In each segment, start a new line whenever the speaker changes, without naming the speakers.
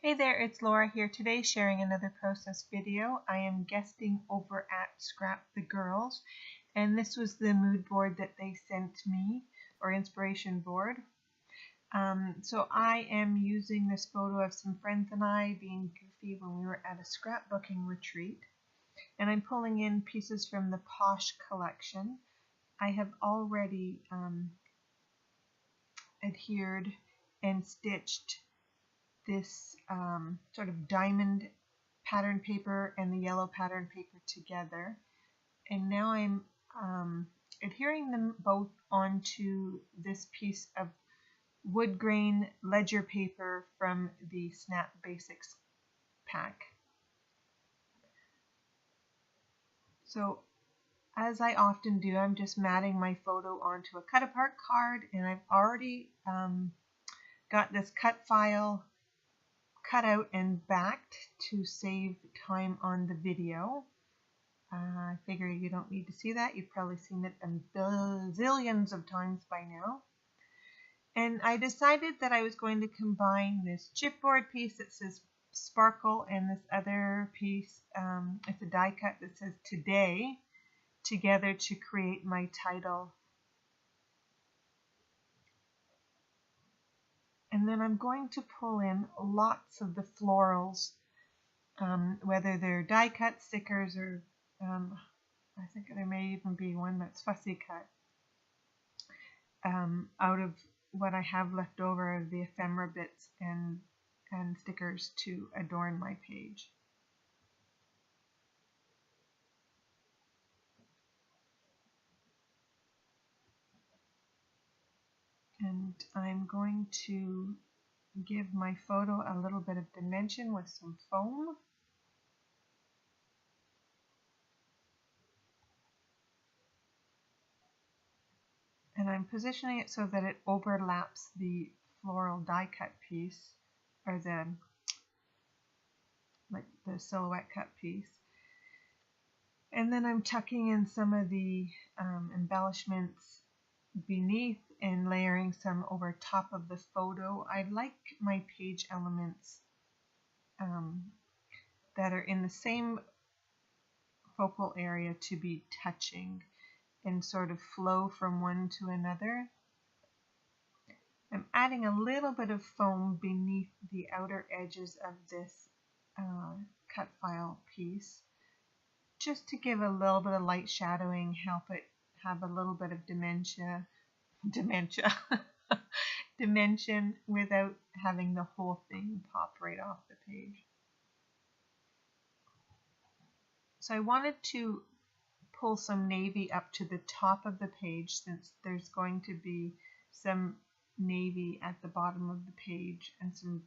Hey there, it's Laura here today sharing another process video. I am guesting over at Scrap the Girls, and this was the mood board that they sent me, or inspiration board. So I am using this photo of some friends and I being goofy when we were at a scrapbooking retreat, and I'm pulling in pieces from the Posh collection. I have already adhered and stitched this sort of diamond pattern paper and the yellow pattern paper together, and now I'm adhering them both onto this piece of wood grain ledger paper from the Snap Basics pack. So as I often do, I'm just matting my photo onto a cut apart card, and I've already got this cut file cut out and backed to save time on the video. I figure you don't need to see that. You've probably seen it zillions of times by now. And I decided that I was going to combine this chipboard piece that says Sparkle and this other piece, it's a die cut that says Today, together to create my title. And then I'm going to pull in lots of the florals, whether they're die cut stickers or I think there may even be one that's fussy cut, out of what I have left over of the ephemera bits and stickers to adorn my page. And I'm going to give my photo a little bit of dimension with some foam. And I'm positioning it so that it overlaps the floral die cut piece, or the silhouette cut piece. And then I'm tucking in some of the embellishments beneath and layering some over top of the photo. I like my page elements that are in the same focal area to be touching and sort of flow from one to another. I'm adding a little bit of foam beneath the outer edges of this cut file piece, just to give a little bit of light shadowing, help it have a little bit of dimension without having the whole thing pop right off the page. So I wanted to pull some navy up to the top of the page, since there's going to be some navy at the bottom of the page and some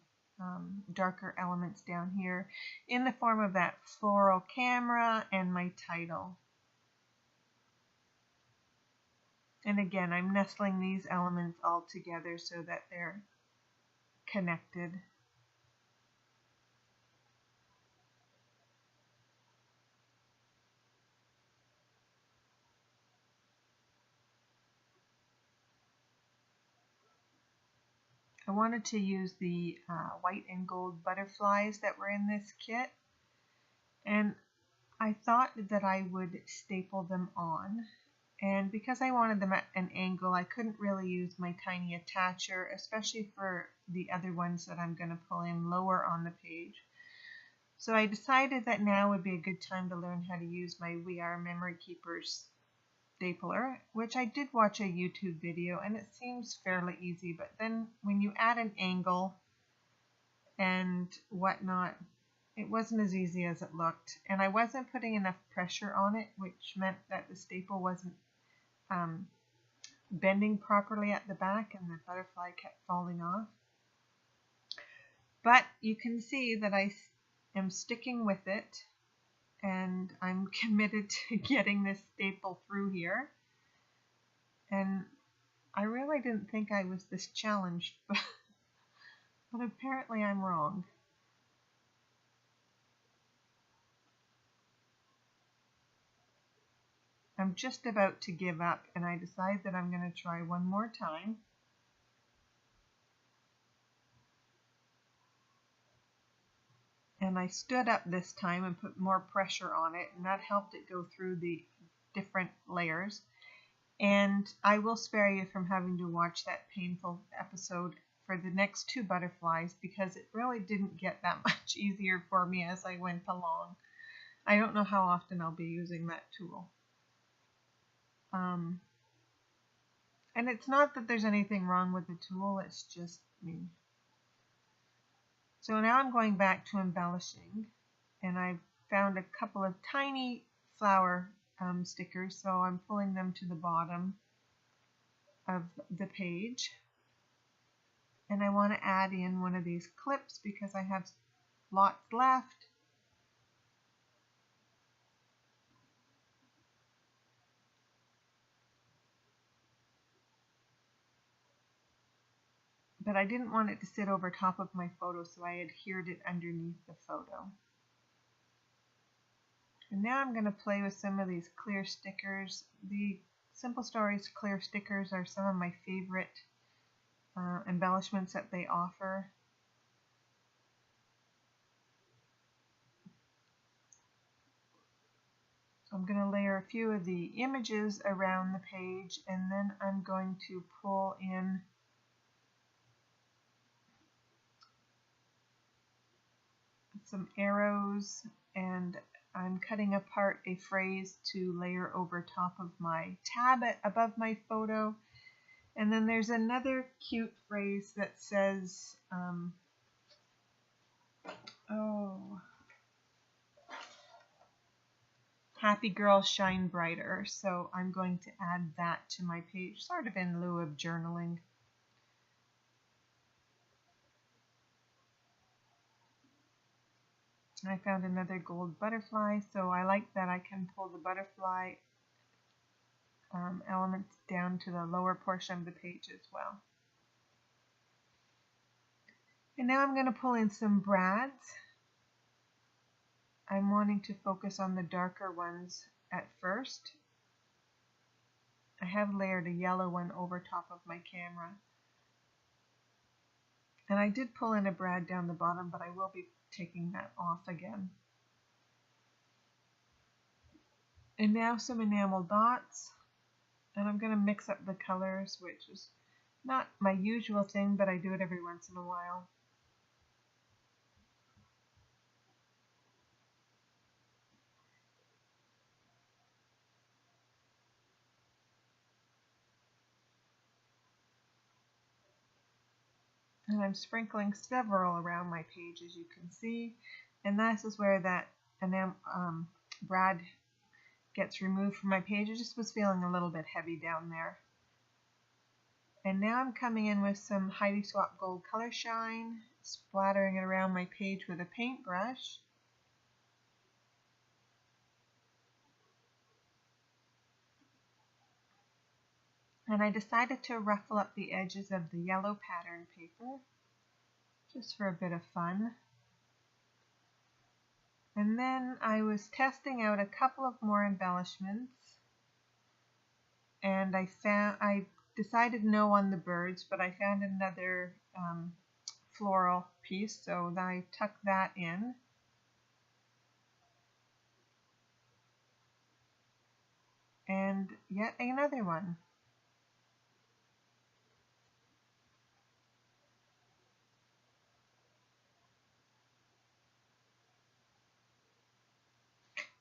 darker elements down here in the form of that floral camera and my title. And again, I'm nestling these elements all together so that they're connected. I wanted to use the white and gold butterflies that were in this kit, and I thought that I would staple them on. And because I wanted them at an angle, I couldn't really use my tiny attacher, especially for the other ones that I'm going to pull in lower on the page. So I decided that now would be a good time to learn how to use my We Are Memory Keepers stapler, which I did watch a YouTube video, and it seems fairly easy, but then when you add an angle and whatnot, it wasn't as easy as it looked, and I wasn't putting enough pressure on it, which meant that the staple wasn't bending properly at the back, and the butterfly kept falling off. But you can see that I am sticking with it, and I'm committed to getting this staple through here. And I really didn't think I was this challenged, but apparently I'm wrong. I'm just about to give up, and I decide that I'm going to try one more time. And I stood up this time and put more pressure on it, and that helped it go through the different layers. And I will spare you from having to watch that painful episode for the next 2 butterflies, because it really didn't get that much easier for me as I went along. I don't know how often I'll be using that tool. And it's not that there's anything wrong with the tool, it's just me. So now I'm going back to embellishing, and I've found a couple of tiny flower stickers, so I'm pulling them to the bottom of the page. And I want to add in one of these clips because I have lots left. But I didn't want it to sit over top of my photo, so I adhered it underneath the photo. And now I'm going to play with some of these clear stickers. The Simple Stories clear stickers are some of my favorite embellishments that they offer. So I'm going to layer a few of the images around the page, and then I'm going to pull in some arrows, and I'm cutting apart a phrase to layer over top of my tab above my photo. And then there's another cute phrase that says, happy girls shine brighter. So I'm going to add that to my page, sort of in lieu of journaling. I found another gold butterfly, so I like that I can pull the butterfly elements down to the lower portion of the page as well. And now I'm going to pull in some brads. I'm wanting to focus on the darker ones at first. I have layered a yellow one over top of my camera. And I did pull in a brad down the bottom, but I will be taking that off again. And now some enamel dots. And I'm going to mix up the colors, which is not my usual thing, but I do it every once in a while. And I'm sprinkling several around my page, as you can see. And this is where that brad gets removed from my page. It just was feeling a little bit heavy down there. And now I'm coming in with some Heidi Swapp Gold Color Shine, splattering it around my page with a paintbrush. And I decided to ruffle up the edges of the yellow pattern paper, just for a bit of fun. And then I was testing out a couple of more embellishments, and I decided no on the birds, but I found another floral piece, so I tucked that in. And yet another one.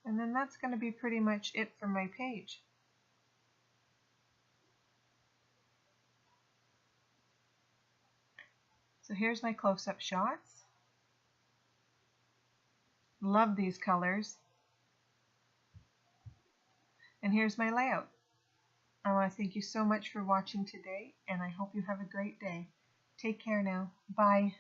And then that's going to be pretty much it for my page. So here's my close-up shots. Love these colors. And here's my layout. I want to thank you so much for watching today, and I hope you have a great day. Take care now. Bye.